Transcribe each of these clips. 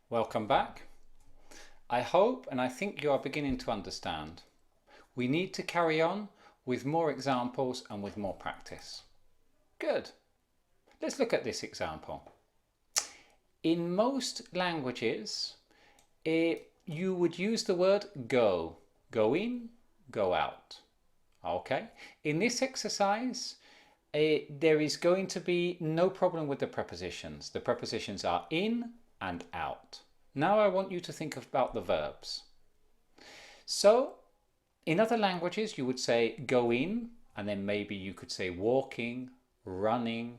Welcome back. I hope and I think you are beginning to understand. We need to carry on with more examples and with more practice. Good. Let's look at this example. In most languages, you would use the word go. Go in, go out. Okay. In this exercise, there is going to be no problem with the prepositions. The prepositions are in and out. Now I want you to think about the verbs. So, in other languages, you would say go in, and then maybe you could say walking, running,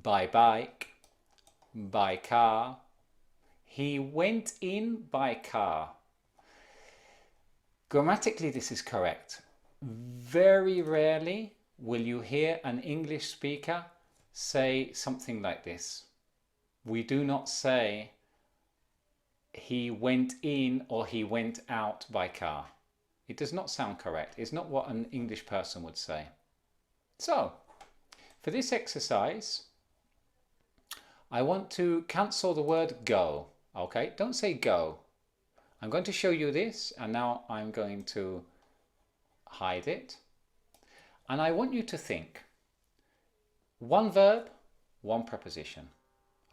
by bike, by car. He went in by car. Grammatically, this is correct. Very rarely will you hear an English speaker say something like this. We do not say he went in or he went out by car. It does not sound correct. It's not what an English person would say. So, for this exercise, I want to cancel the word go. Okay, don't say go. I'm going to show you this, and now I'm going to hide it. And I want you to think. One verb, one preposition.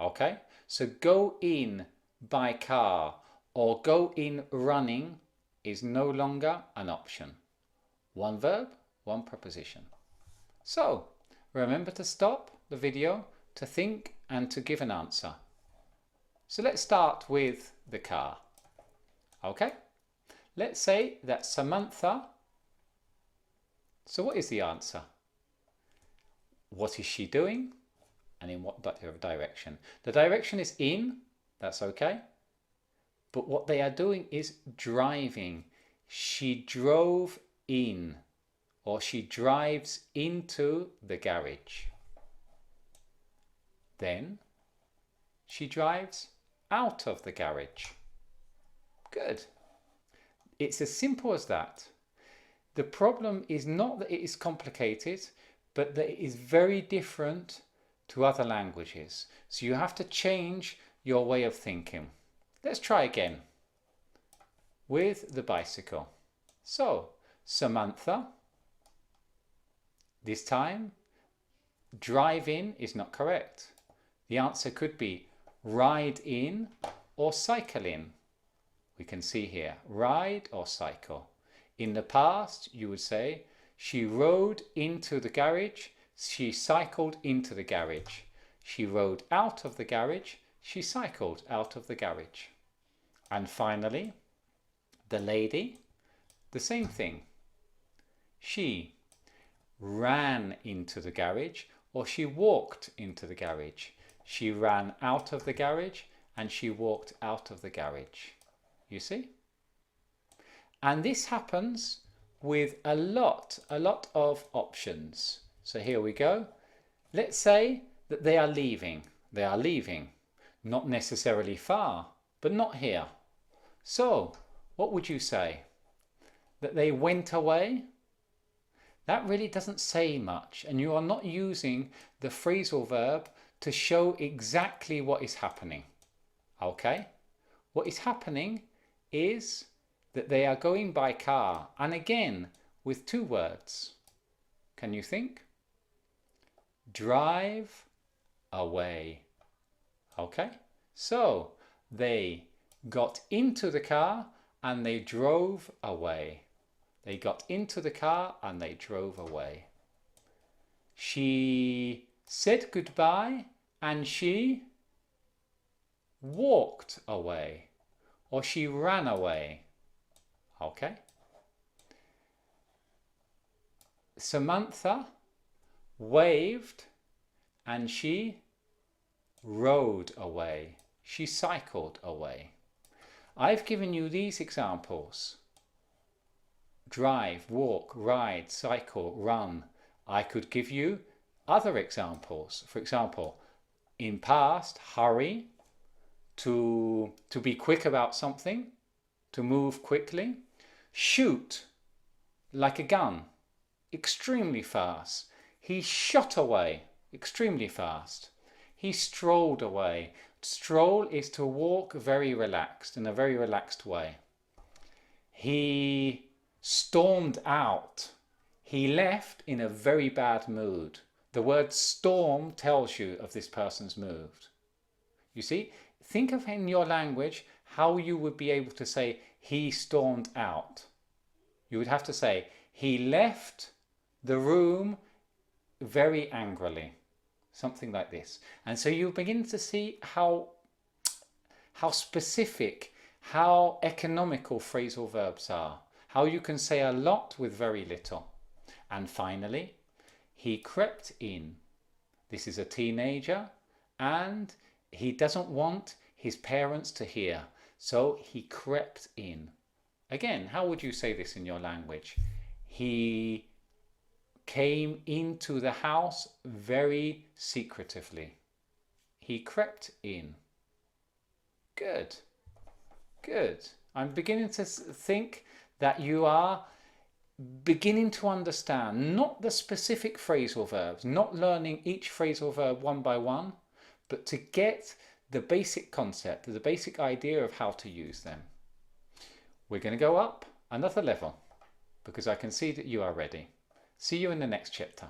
Okay, so go in by car or go in running is no longer an option. One verb, one preposition. So, remember to stop the video to think and to give an answer. So let's start with the car. Okay, let's say that Samantha. So what is the answer? What is she doing? And in what direction? The direction is in, that's okay. But what they are doing is driving. She drove in, or she drives into the garage. Then she drives out of the garage. Good. It's as simple as that. The problem is not that it is complicated, but that it is very different to other languages. So you have to change your way of thinking. Let's try again with the bicycle. So, Samantha, this time, drive in is not correct. The answer could be ride in or cycle in. We can see here, ride or cycle. In the past, you would say, she rode into the garage, she cycled into the garage. She rode out of the garage, she cycled out of the garage. And finally, the lady, the same thing. She ran into the garage or she walked into the garage. She ran out of the garage and she walked out of the garage. You see? And this happens with a lot of options. So here we go. Let's say that they are leaving. They are leaving. Not necessarily far, but not here. So, what would you say? That they went away? That really doesn't say much, and you are not using the phrasal verb to show exactly what is happening. Okay? What is happening is that they are going by car, and again, with two words. Can you think? Drive away. Okay, so they got into the car and they drove away. They got into the car and they drove away. She said goodbye and she walked away, or she ran away. Okay. Samantha waved and she rode away. She cycled away. I've given you these examples. Drive, walk, ride, cycle, run. I could give you other examples. For example, in past, hurry, to be quick about something, to move quickly. Shoot, like a gun, extremely fast. He shot away, extremely fast. He strolled away, Stroll is to walk very relaxed, in a very relaxed way. He stormed out. He left in a very bad mood. The word storm tells you of this person's mood. You see, think of in your language how you would be able to say he stormed out. You would have to say he left the room very angrily. Something like this. And so you begin to see how specific, how economical phrasal verbs are. How you can say a lot with very little. And finally, he crept in. This is a teenager and he doesn't want his parents to hear. So he crept in. Again, how would you say this in your language? He came into the house very secretively. He crept in. Good. Good. I'm beginning to think that you are beginning to understand not the specific phrasal verbs, not learning each phrasal verb one by one, but to get the basic concept, the basic idea of how to use them. We're going to go up another level because I can see that you are ready. See you in the next chapter.